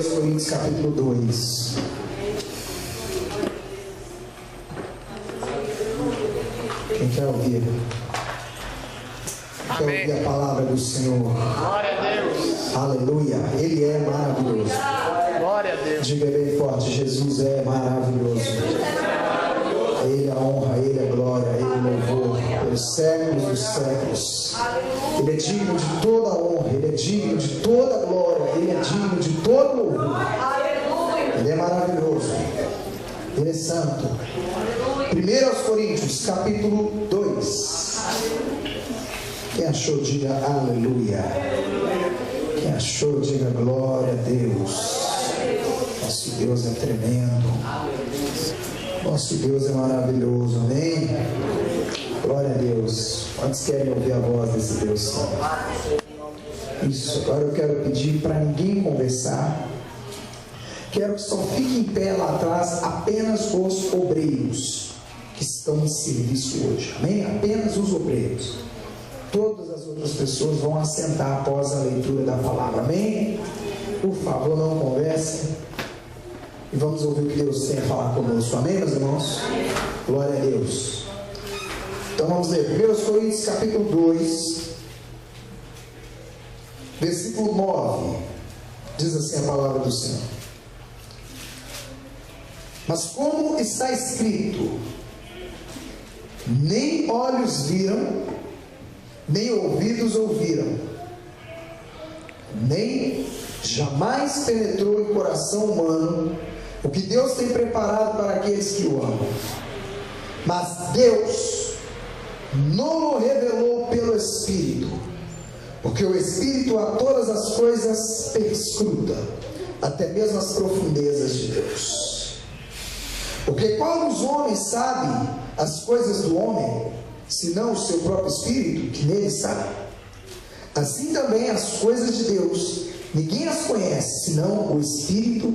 Coríntios capítulo 2. Quem quer ouvir? Quer ouvir a palavra do Senhor? Glória a Deus. Aleluia. Ele é maravilhoso. Glória a Deus. Diga bem forte: Jesus é maravilhoso. A Ele a honra, a Ele a glória, a Ele o louvor, pelos séculos dos séculos. Ele é digno de toda a honra, Ele é digno de toda a glória, Ele é digno de todo o louvor. Ele é maravilhoso. Ele é santo. 1 Coríntios capítulo 2. Quem achou, diga aleluia. Quem achou, diga glória a Deus. Nosso Deus é tremendo. Nosso Deus é maravilhoso. Amém? Glória a Deus. Quantos querem ouvir a voz desse Deus santo? Isso. Agora eu quero pedir para ninguém conversar. Quero que só fiquem em pé lá atrás apenas os obreiros que estão em serviço hoje. Amém? Apenas os obreiros. Todas as outras pessoas vão assentar após a leitura da palavra. Amém? Por favor, não conversem. E vamos ouvir o que Deus tem a falar conosco. Amém, meus irmãos? Glória a Deus. Então vamos ler 1 Coríntios capítulo 2, versículo 9. Diz assim a palavra do Senhor: mas como está escrito, nem olhos viram, nem ouvidos ouviram, nem jamais penetrou em coração humano o que Deus tem preparado para aqueles que o amam. Mas Deus não o revelou pelo Espírito, porque o Espírito a todas as coisas perscruta, até mesmo as profundezas de Deus. Porque qual dos homens sabe as coisas do homem, senão o seu próprio Espírito, que nele está? Assim também as coisas de Deus, ninguém as conhece, senão o Espírito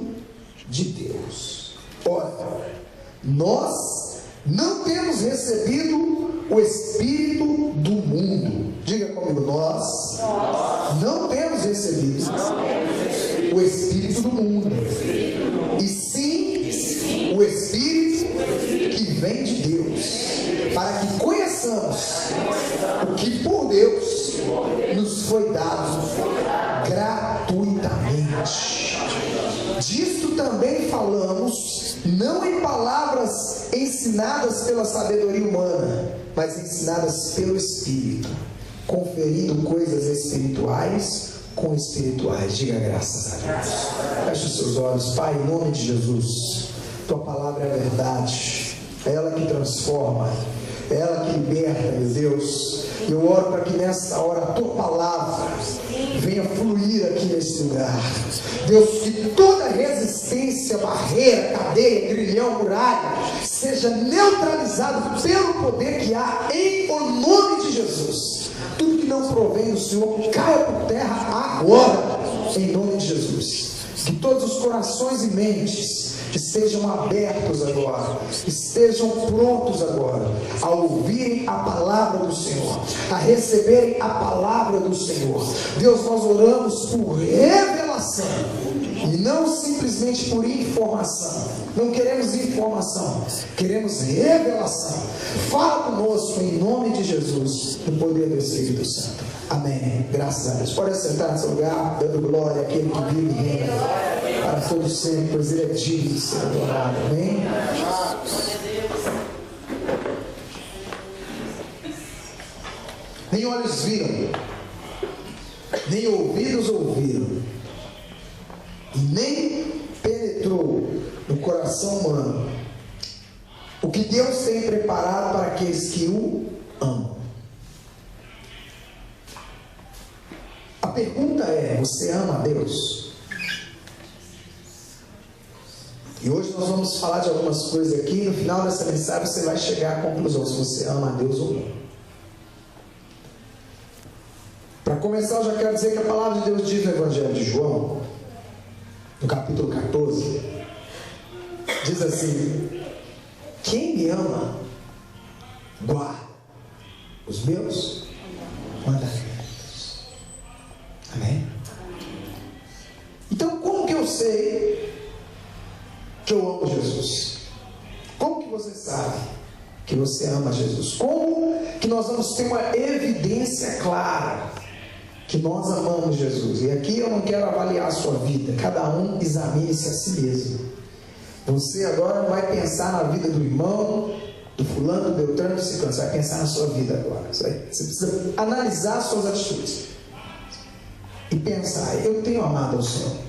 de Deus. Ora, nós não temos recebido o Espírito do mundo. Diga comigo: nós não temos recebido o Espírito do mundo, e sim o Espírito que vem de Deus, para que conheçamos o que por Deus nos foi dado gratuitamente. Disto também falamos, não em palavras ensinadas pela sabedoria humana, mas ensinadas pelo Espírito, conferindo coisas espirituais com espirituais. Diga graças a Deus. Feche os seus olhos. Pai, em nome de Jesus, Tua palavra é a verdade, é ela que transforma, é ela que liberta, meu Deus. Eu oro para que nesta hora a Tua palavra venha fluir aqui nesse lugar. Deus, que toda resistência, barreira, cadeia, grilhão, muralha seja neutralizado pelo poder que há em o nome de Jesus. Tudo que não provém do Senhor caia por terra agora, em nome de Jesus. Que todos os corações e mentes estejam abertos agora, estejam prontos agora a ouvirem a palavra do Senhor, a receberem a palavra do Senhor. Deus, nós oramos por revelação e não simplesmente por informação. Não queremos informação, queremos revelação. Fala conosco em nome de Jesus, no poder do Espírito Santo. Amém. Graças a Deus. Pode sentar no seu lugar, dando glória àquele que vive e reina para todos sempre, pois Ele é digno de ser adorado. Amém. Nem olhos viram, nem ouvidos ouviram, e nem penetrou no coração humano o que Deus tem preparado para aqueles que o amam. A pergunta é: você ama a Deus? E hoje nós vamos falar de algumas coisas aqui. No final dessa mensagem você vai chegar à conclusão se você ama a Deus ou não. Para começar, eu já quero dizer que a palavra de Deus diz no Evangelho de João, no capítulo 14, diz assim: quem me ama, guarda os meus mandamentos. Amém? Então, como que eu sei sei que eu amo Jesus? Como que você sabe que você ama Jesus? Como que nós vamos ter uma evidência clara que nós amamos Jesus? E aqui eu não quero avaliar a sua vida, cada um examine-se a si mesmo. Você agora não vai pensar na vida do irmão, do fulano, do Beltrano, do Ciclano, você vai pensar na sua vida agora. Você precisa analisar as suas atitudes e pensar: eu tenho amado ao Senhor?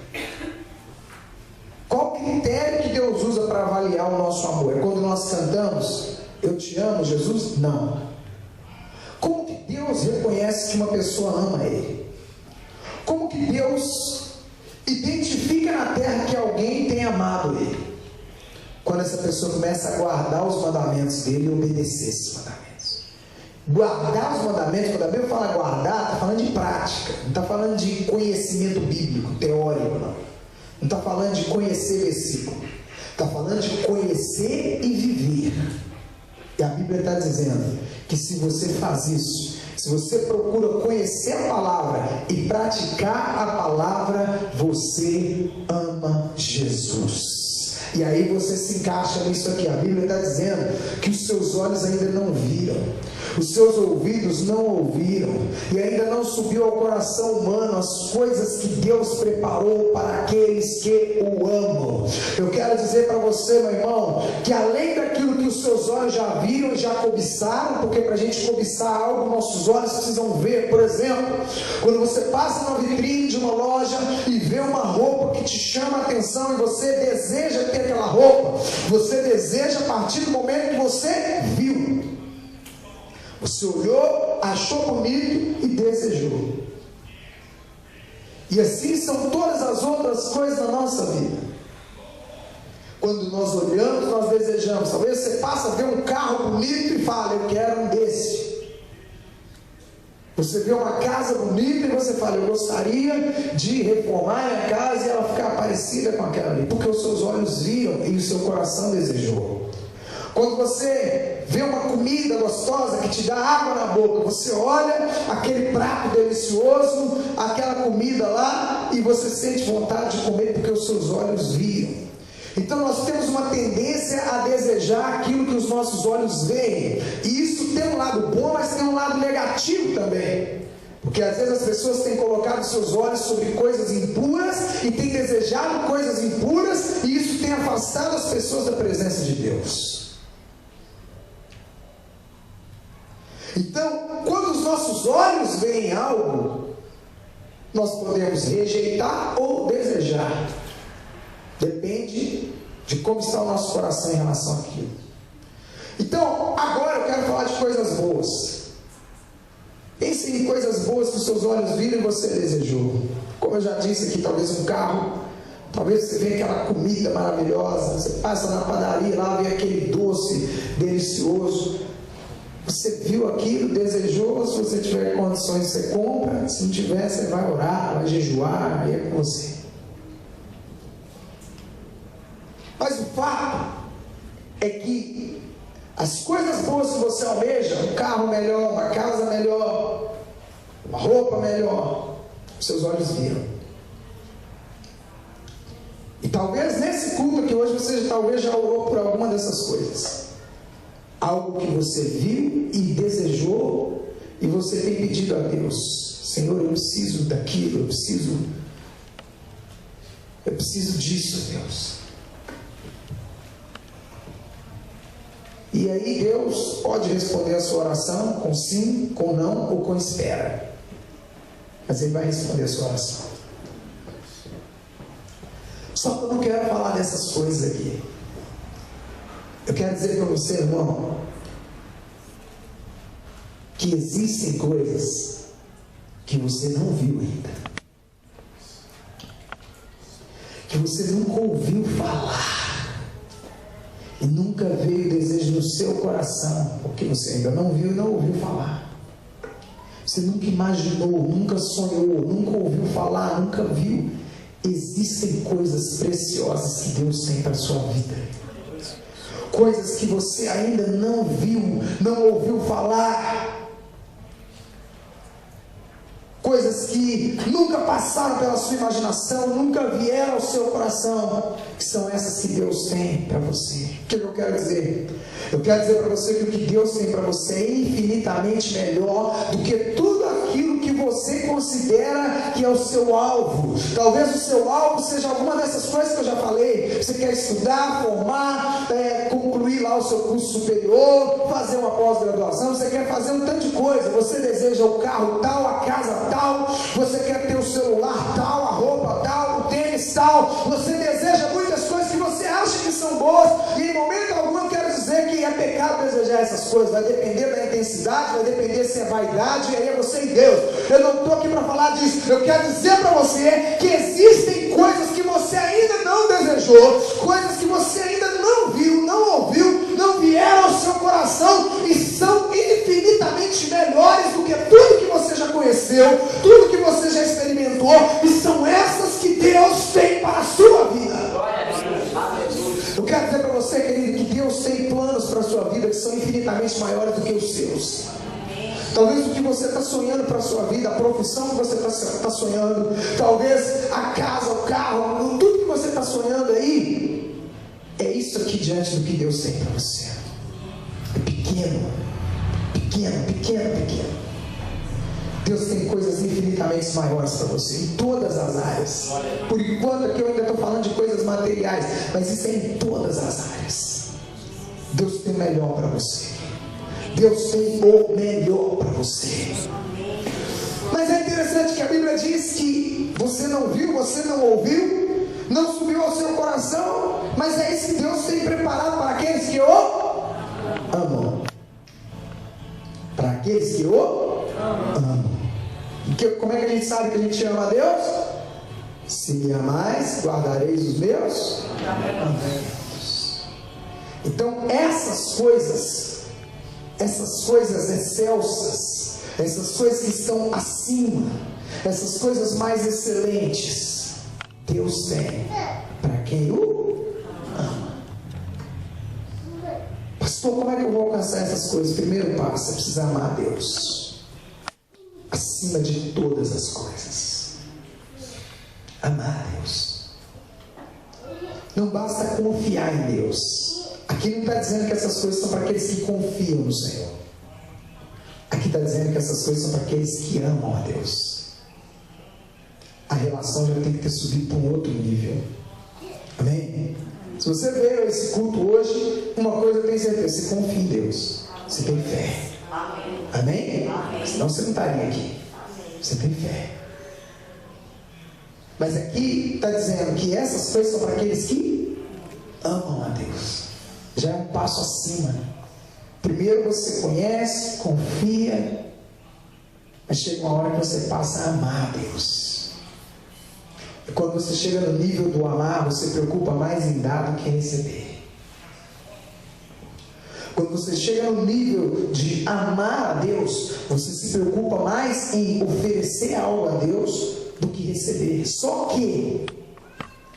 Qual critério que Deus usa para avaliar o nosso amor? É quando nós cantamos eu te amo, Jesus? Não. Como que Deus reconhece que uma pessoa ama Ele? Como que Deus identifica na terra que alguém tem amado Ele? Quando essa pessoa começa a guardar os mandamentos dele e obedecer esses mandamentos. Guardar os mandamentos, quando a Bíblia fala guardar, está falando de prática, não está falando de conhecimento bíblico, teórico, não. Não está falando de conhecer versículo, está falando de conhecer e viver. E a Bíblia está dizendo que se você faz isso, se você procura conhecer a palavra e praticar a palavra, você ama Jesus. E aí você se encaixa nisso aqui. A Bíblia está dizendo que os seus olhos ainda não viram, os seus ouvidos não ouviram, e ainda não subiu ao coração humano as coisas que Deus preparou para aqueles que o amam. Eu quero dizer para você, meu irmão, que além daquilo que os seus olhos já viram e já cobiçaram, porque para a gente cobiçar algo, nossos olhos precisam ver. Por exemplo, quando você passa na vitrine de uma loja e vê uma roupa que te chama a atenção e você deseja ter aquela roupa, você deseja a partir do momento que você viu. Você olhou, achou bonito e desejou. E assim são todas as outras coisas na nossa vida. Quando nós olhamos, nós desejamos. Talvez você passa a ver um carro bonito e fala: eu quero um desse. Você vê uma casa bonita e você fala: eu gostaria de reformar a minha casa e ela ficar parecida com aquela ali, porque os seus olhos viram e o seu coração desejou. Quando você vê uma comida gostosa que te dá água na boca, você olha aquele prato delicioso, aquela comida lá, e você sente vontade de comer porque os seus olhos viram. Então nós temos uma tendência a desejar aquilo que os nossos olhos veem, e isso tem um lado bom, mas tem um lado negativo também, porque às vezes as pessoas têm colocado seus olhos sobre coisas impuras e têm desejado coisas impuras, e isso tem afastado as pessoas da presença de Deus. Então, quando os nossos olhos veem algo, nós podemos rejeitar ou desejar. Depende de como está o nosso coração em relação àquilo. Então, agora eu quero falar de coisas boas. Pense em coisas boas que os seus olhos viram e você desejou. Como eu já disse aqui, talvez um carro, talvez você veja aquela comida maravilhosa, você passa na padaria lá, vê aquele doce delicioso. Você viu aquilo, desejou, se você tiver condições você compra, se não tiver você vai orar, vai jejuar, aí é com você. Mas o fato é que as coisas boas que você almeja, um carro melhor, uma casa melhor, uma roupa melhor, seus olhos viram. E talvez nesse culto aqui hoje você talvez já orou por alguma dessas coisas. Algo que você viu e desejou, e você tem pedido a Deus: Senhor, eu preciso daquilo, eu preciso disso, Deus. E aí Deus pode responder a sua oração com sim, com não ou com espera, mas Ele vai responder a sua oração. Só que eu não quero falar dessas coisas aqui. Eu quero dizer para você, irmão, que existem coisas que você não viu ainda, que você nunca ouviu falar, e nunca veio o desejo no seu coração, porque você ainda não viu e não ouviu falar. Você nunca imaginou, nunca sonhou, nunca ouviu falar, nunca viu. Existem coisas preciosas que Deus tem para a sua vida. Coisas que você ainda não viu, não ouviu falar. coisas que nunca passaram pela sua imaginação, nunca vieram ao seu coração, que são essas que Deus tem para você. O que eu quero dizer? Eu quero dizer para você que o que Deus tem para você é infinitamente melhor do que tudo aquilo que você considera que é o seu alvo. Talvez o seu alvo seja alguma dessas coisas que eu já falei. Você quer estudar, formar, concluir lá o seu curso superior, fazer uma pós-graduação, você quer fazer um tanto de coisa. Você deseja o carro tal, a casa tal, você quer ter o celular tal, a roupa tal, o tênis tal. Você deseja muitas coisas que você acha que são boas, e em momento algum eu quero dizer que é pecado desejar essas coisas. Vai depender da intensidade, vai depender se é vaidade, e aí é você e Deus. Eu não estou aqui para falar disso. Eu quero dizer para você que existem coisas que você ainda não desejou, coisas que você ainda não viu, não ouviu, não vieram ao seu coração, e são infinitamente melhores do que tudo que você já conheceu, tudo que você já experimentou, e são essas que Deus tem para a sua vida. Eu quero dizer para você, querido, que Deus tem planos para a sua vida que são infinitamente maiores do que os seus. Talvez o que você está sonhando para a sua vida, a profissão que você está sonhando, talvez a casa, o carro, tudo que você está sonhando aí, é isso aqui diante do que Deus tem para você. É pequeno, pequeno, pequeno, pequeno. Deus tem coisas infinitamente maiores para você, em todas as áreas. Por enquanto aqui eu ainda estou falando de coisas materiais, mas isso é em todas as áreas. Deus tem o melhor para você. Deus tem o melhor para você. Mas é interessante que a Bíblia diz que você não viu, você não ouviu, não subiu ao seu coração, mas é isso que Deus tem preparado para aqueles que o amam. Para aqueles que o amam. Como é que a gente sabe que a gente ama a Deus? Se me amais, guardareis os meus mandamentos. Então essas coisas excelsas, essas coisas que estão acima, essas coisas mais excelentes, Deus tem para quem o ama. Pastor, como é que eu vou alcançar essas coisas? Primeiro passo, é precisar amar a Deus acima de todas as coisas. Amar a Deus. Não basta confiar em Deus. Aqui não está dizendo que essas coisas são para aqueles que confiam no Senhor. Aqui está dizendo que essas coisas são para aqueles que amam a Deus. A relação já tem que ter subido para um outro nível. Amém? Se você veio a esse culto hoje, uma coisa eu tenho certeza: você confia em Deus. Você tem fé. Amém? Senão você não estaria aqui. Você tem fé. Mas aqui está dizendo que essas coisas são para aqueles que amam a Deus. Já é um passo acima. Primeiro você conhece, confia, mas chega uma hora que você passa a amar a Deus. E quando você chega no nível do amar, você se preocupa mais em dar do que em receber. Quando você chega no nível de amar a Deus, você se preocupa mais em oferecer algo a Deus do que receber. Só que,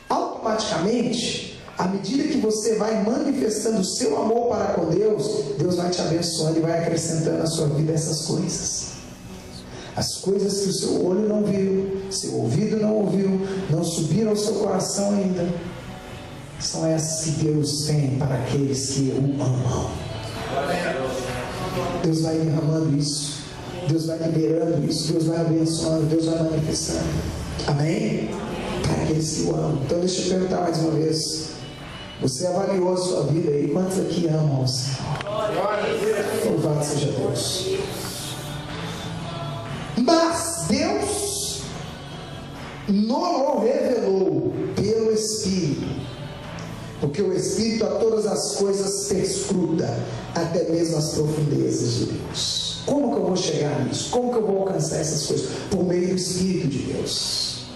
automaticamente, à medida que você vai manifestando o seu amor para com Deus, Deus vai te abençoando e vai acrescentando na sua vida essas coisas. As coisas que o seu olho não viu, seu ouvido não ouviu, não subiram ao seu coração ainda, são essas que Deus tem para aqueles que o amam. Deus vai derramando isso, Deus vai liberando isso, Deus vai abençoando, Deus vai manifestando. Amém? Para aqueles que o amam. Então deixa eu perguntar mais uma vez: você avaliou a sua vida aí? Quantos aqui amam o Senhor? Louvado seja Deus. Mas Deus nos revelou pelo Espírito, porque o Espírito a todas as coisas perscruta, até mesmo as profundezas de Deus. Como que eu vou chegar nisso? Como que eu vou alcançar essas coisas? Por meio do Espírito de Deus.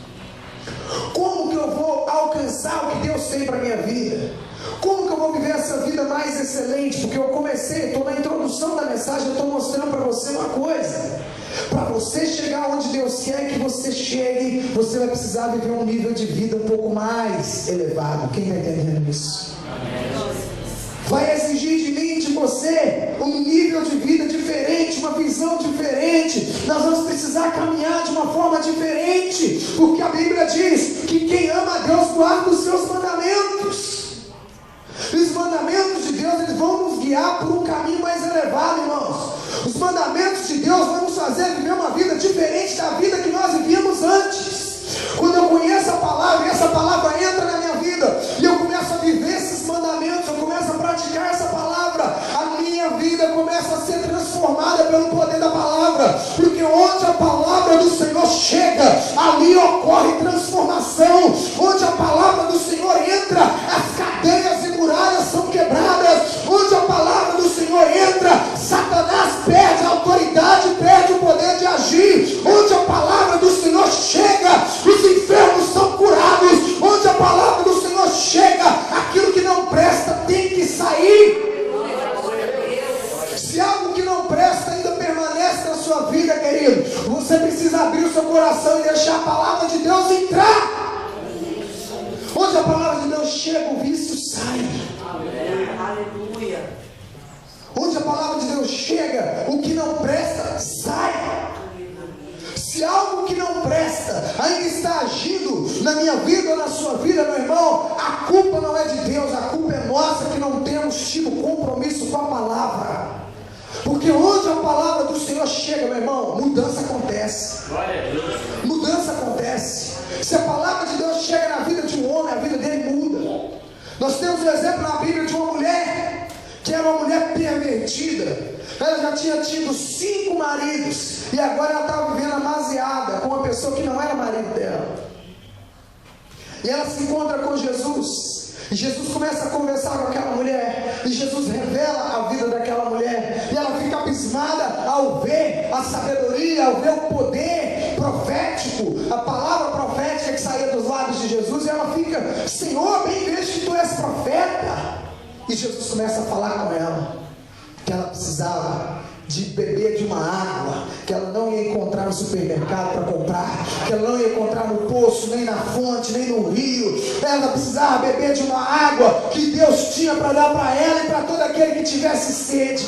Como que eu vou alcançar o que Deus tem para a minha vida? Como que eu vou viver essa vida mais excelente? Porque eu comecei, estou na introdução da mensagem, eu estou mostrando para você uma coisa. Para você chegar onde Deus quer que você chegue, você vai precisar viver um nível de vida um pouco mais elevado. Quem está entendendo isso? Vai exigir de mim, de você um nível de vida diferente, uma visão diferente. Nós vamos precisar caminhar de uma forma diferente, porque a Bíblia diz que quem ama a Deus guarda os seus mandamentos. Os mandamentos de Deus, eles vão nos guiar por um caminho mais elevado, irmãos. Os mandamentos de Deus vão nos fazer viver uma vida diferente da vida que nós vivíamos antes. Quando eu conheço a palavra e essa palavra entra na minha vida e eu começo a viver esses mandamentos, eu começo a praticar essa palavra, a minha vida começa a ser transformada pelo poder da palavra, porque onde a palavra do Senhor chega, ali ocorre transformação. Onde a palavra do Senhor entra, as cadeias e muralhas são quebradas. Onde a palavra do Senhor entra, Satanás perde a autoridade, perde o poder de agir. Onde a palavra do Senhor chega, os enfermos são curados. Onde a palavra do Senhor chega, aquilo que não presta tem que sair. Se algo que não presta ainda permanece na sua vida, querido, você precisa abrir o seu coração e deixar a palavra de Deus entrar. Onde a palavra de Deus chega, o vício sai. Aleluia. Onde a palavra de Deus chega, o que não presta sai. Se algo que não presta ainda está agindo na minha vida ou na sua vida, meu irmão, a culpa não é de Deus, a culpa é nossa que não temos tido compromisso com a palavra. Porque onde a palavra do Senhor chega, meu irmão, mudança acontece. Mudança acontece. Se a palavra de Deus chega na vida de um homem, a vida dele muda. Nós temos um exemplo na Bíblia de uma mulher que era uma mulher pervertida. Ela já tinha tido 5 maridos e agora ela estava vivendo amaziada com uma pessoa que não era marido dela. E ela se encontra com Jesus. E Jesus começa a conversar com aquela mulher. E Jesus revela a vida daquela mulher. E ela fica abismada ao ver a sabedoria, ao ver o poder profético, a palavra profética que saía dos lábios de Jesus. E ela fica: Senhor, bem vejo que tu és profeta. E Jesus começa a falar com ela que ela precisava de beber de uma água que ela não ia encontrar no supermercado para comprar, que ela não ia encontrar no poço, nem na fonte, nem no rio. Ela precisava beber de uma água que Deus tinha para dar para ela e para todo aquele que tivesse sede.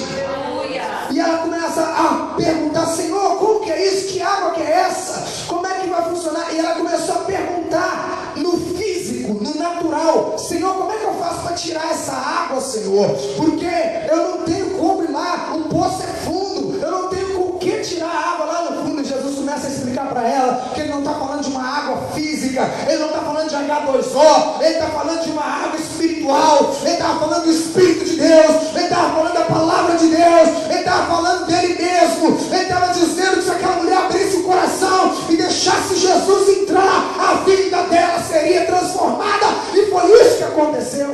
E ela começa a perguntar: Senhor, como que é isso? Que água que é essa? Como é que vai funcionar? E ela começou a perguntar no físico, no natural: Senhor, como é que eu faço para tirar essa água, Senhor? Porque eu não tenho como ir lá, o poço é fundo, eu não tenho com o que tirar a água lá no fundo. E Jesus começa a explicar para ela que ele não está falando de uma água física, ele não está falando de H2O, ele está falando de uma água espiritual, ele estava falando do Espírito de Deus, ele estava falando da palavra de Deus, ele estava falando dele mesmo. Ele estava dizendo que se aquela mulher abrisse o coração e deixasse Jesus entrar, a vida dela seria transformada. E foi isso que aconteceu.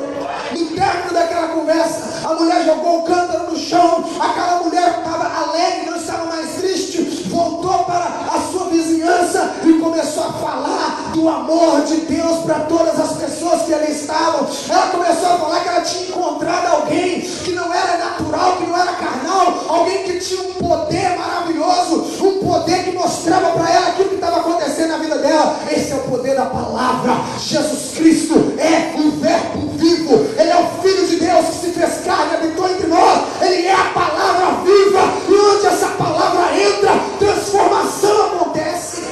No término daquela conversa, a mulher jogou o cântaro no chão. Aquela mulher estava alegre, não estava mais triste, voltou para a sua vizinhança e começou a falar do amor de Deus para todas as pessoas que ali estavam. Ela começou a falar que ela tinha encontrado alguém que não era natural, que não era carnal, alguém que tinha um poder maravilhoso, um poder que mostrava para ela aquilo que estava acontecendo na vida dela. Esse é o poder da palavra. Jesus Cristo é o verbo vivo, ele é o Filho de Deus que se fez carne e habitou entre nós. Ele é a palavra viva, e onde essa palavra entra, transformação acontece.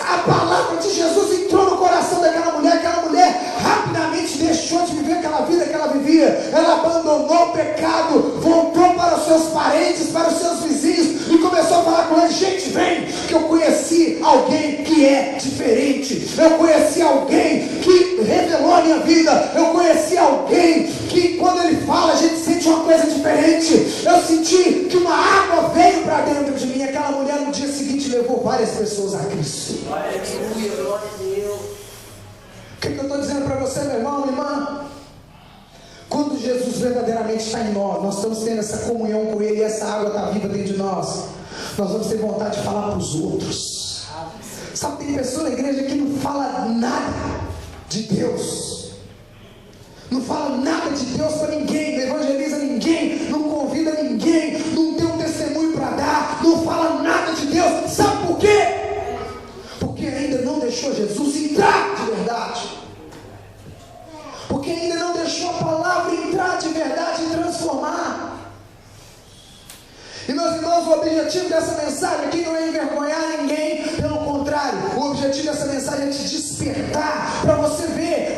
A palavra de Jesus entrou no coração daquela mulher. Aquela mulher rapidamente deixou de viver aquela vida que ela vivia. Ela abandonou o pecado, voltou para os seus parentes, para os seus vizinhos e começou a falar com eles: gente, vem, que eu conheci alguém que é diferente. Eu conheci alguém que revelou a minha vida. Eu conheci alguém que, quando ele fala, a gente sente uma coisa diferente. Eu senti que uma água veio para dentro de mim. Aquela mulher no dia seguinte levou várias pessoas a Cristo. Aleluia, glória a Deus. O que eu estou dizendo para você, meu irmão, minha irmã? Quando Jesus verdadeiramente está em nós estamos tendo essa comunhão com Ele, e essa água está viva dentro de nós vamos ter vontade de falar para os outros. Sabe, tem pessoa na igreja que não fala nada de Deus, não fala nada de Deus para ninguém, não evangeliza ninguém, não convida ninguém, não tem um testemunho para dar, não fala nada de Deus. Sabe por quê? Porque ainda não deixou Jesus entrar de verdade, porque ainda não deixou a palavra entrar de verdade e transformar Meus irmãos, o objetivo dessa mensagem aqui não é envergonhar ninguém, pelo contrário, o objetivo dessa mensagem é te despertar para você ver